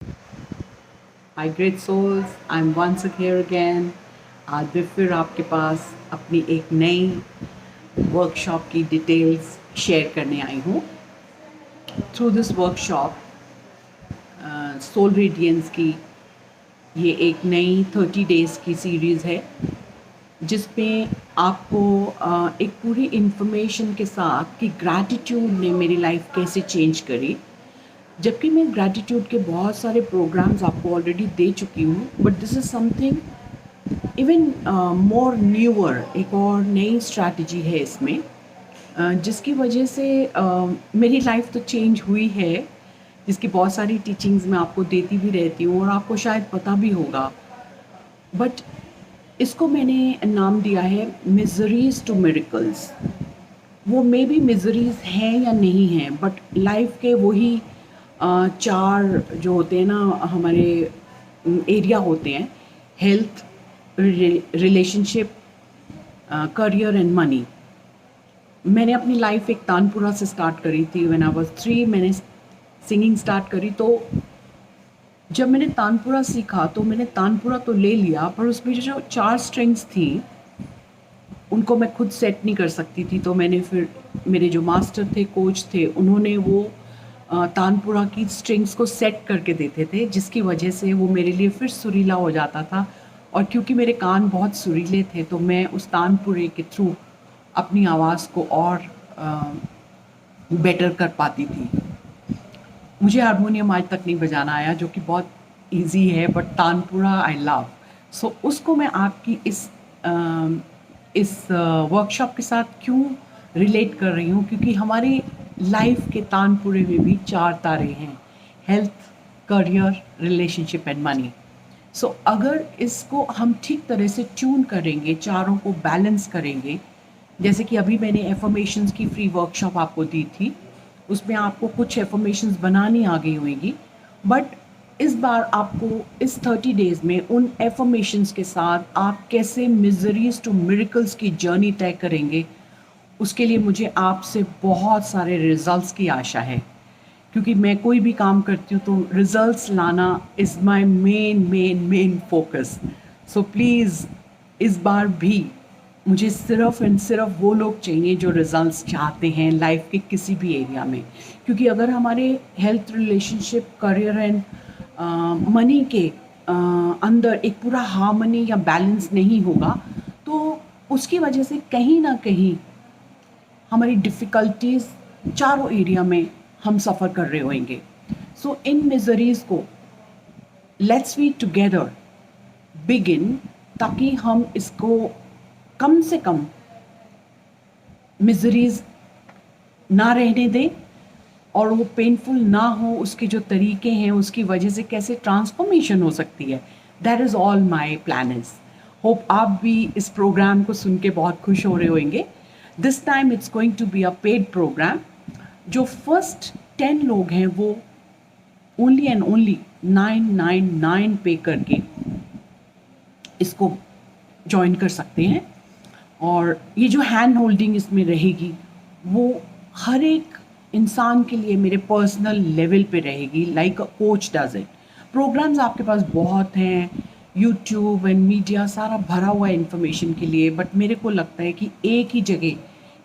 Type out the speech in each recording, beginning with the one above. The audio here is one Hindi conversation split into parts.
Hi great souls, I am once here again. आज भी फिर आपके पास अपनी एक नई वर्कशॉप की डिटेल्स शेयर करने आई हूँ। Through this workshop soul radiance की ये एक नई 30 डेज़ की सीरीज़ है, जिसमें आपको एक पूरी इन्फॉर्मेशन के साथ कि ग्रैटिट्यूड ने मेरी लाइफ कैसे चेंज करी। जबकि मैं ग्रैटिट्यूड के बहुत सारे प्रोग्राम्स आपको ऑलरेडी दे चुकी हूँ, but this is something even more newer, एक और नई स्ट्रैटेजी है इसमें, जिसकी वजह से मेरी लाइफ तो चेंज हुई है, जिसकी बहुत सारी टीचिंग्स मैं आपको देती भी रहती हूँ और आपको शायद पता भी होगा। बट इसको मैंने नाम दिया है मिजरीज टू मिरेकल्स। वो मे बी मिजरीज हैं या नहीं हैं, बट लाइफ के वही चार जो होते हैं ना हमारे एरिया होते हैं: health, relationship, career and money. मैंने अपनी लाइफ एक तानपुरा से स्टार्ट करी थी। व्हेन आई वाज 3 मैंने सिंगिंग स्टार्ट करी। तो जब मैंने तानपुरा सीखा तो मैंने तानपुरा तो ले लिया, पर उसमें जो 4 स्ट्रिंग्स थी उनको मैं खुद सेट नहीं कर सकती थी। तो मैंने फिर, मेरे जो मास्टर थे, कोच थे, उन्होंने वो तानपुरा की स्ट्रिंग्स को सेट करके देते थे, जिसकी वजह से वो मेरे लिए फिर सुरीला हो जाता था। और क्योंकि मेरे कान बहुत सुरीले थे, तो मैं उस तानपुरे के थ्रू अपनी आवाज़ को और बेटर कर पाती थी। मुझे हारमोनियम आज तक नहीं बजाना आया, जो कि बहुत इजी है, बट तानपुरा आई लव। सो उसको मैं आपकी इस वर्कशॉप के साथ क्यों रिलेट कर रही हूँ, क्योंकि हमारी लाइफ के तानपुरे में भी 4 तारे हैं: health, career, relationship and money. So अगर इसको हम ठीक तरह से ट्यून करेंगे, चारों को बैलेंस करेंगे, जैसे कि अभी मैंने एफर्मेशंस की फ्री वर्कशॉप आपको दी थी, उसमें आपको कुछ एफर्मेशंस बनानी आ गई होंगी, बट इस बार आपको इस 30 डेज़ में उन एफर्मेशंस के साथ आप कैसे मिजरीज टू मिरेकल्स की जर्नी तय करेंगे, उसके लिए मुझे आपसे बहुत सारे रिजल्ट्स की आशा है। क्योंकि मैं कोई भी काम करती हूँ तो रिजल्ट्स लाना is my main main main focus. So please इस बार भी मुझे सिर्फ़ एंड सिर्फ वो लोग चाहिए जो रिजल्ट्स चाहते हैं लाइफ के किसी भी एरिया में। क्योंकि अगर हमारे health, relationship, career and money के अंदर एक पूरा हार्मनी या बैलेंस नहीं होगा, तो उसकी वजह से कहीं ना कहीं हमारी डिफ़िकल्टीज़ चारों एरिया में हम सफ़र कर रहे होंगे। सो इन मिजरीज़ को लेट्स वी टुगेदर बिगिन, ताकि हम इसको कम से कम मिजरीज़ ना रहने दें, और वो पेनफुल ना हो। उसके जो तरीके हैं, उसकी वजह से कैसे ट्रांसफॉर्मेशन हो सकती है, that is all my plan is. Hope आप भी इस प्रोग्राम को सुन के बहुत खुश हो रहे होंगे। This time it's going to be a paid program. जो फर्स्ट 10 लोग हैं वो ओनली एंड ओनली 999 पे करके इसको ज्वाइन कर सकते हैं। और ये जो हैंड होल्डिंग इसमें रहेगी, वो हर एक इंसान के लिए मेरे पर्सनल लेवल पे रहेगी, like a coach does it. Programs आपके पास बहुत हैं, यूट्यूब एंड मीडिया सारा भरा हुआ है इन्फॉर्मेशन के लिए, बट मेरे को लगता है कि एक ही जगह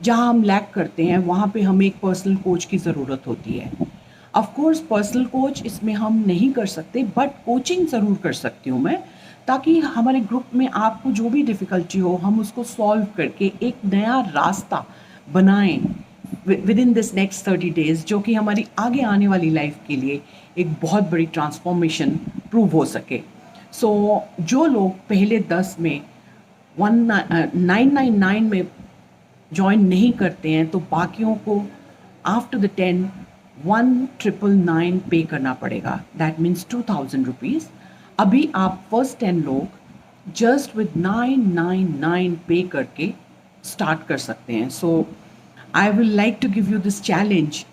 जहाँ हम लैक करते हैं, वहाँ पे हमें एक पर्सनल कोच की ज़रूरत होती है। ऑफ कोर्स पर्सनल कोच इसमें हम नहीं कर सकते, बट कोचिंग ज़रूर कर सकती हूँ मैं, ताकि हमारे ग्रुप में आपको जो भी डिफ़िकल्टी हो, हम उसको सॉल्व करके एक नया रास्ता बनाएं with in this next 30 days, जो कि हमारी आगे आने वाली लाइफ के लिए एक बहुत बड़ी ट्रांसफॉर्मेशन प्रूव हो सके। सो जो लोग पहले 10 में 999 में ज्वाइन नहीं करते हैं, तो बाकियों को आफ्टर द 10 1999 पे करना पड़ेगा। That means 2000 rupees. अभी आप फर्स्ट 10 लोग जस्ट विद 999 पे करके स्टार्ट कर सकते हैं। So I will like to give you this challenge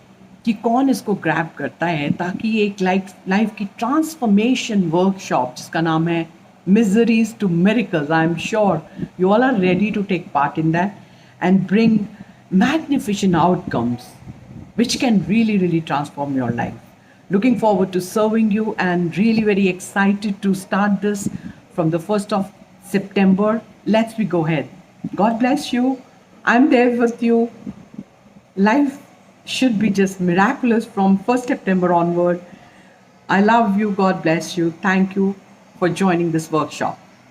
कि कौन इसको ग्रैब करता है, ताकि एक लाइफ की ट्रांसफॉर्मेशन वर्कशॉप जिसका नाम है miseries to miracles, I am sure you all are ready to take part in that and bring magnificent outcomes which can really, really transform your life. Looking forward to serving you and really very excited to start this from the 1st of September. Let's we go ahead. God bless you. I'm there with you. Life should be just miraculous from 1st September onward. I love you. God bless you. Thank you for joining this workshop.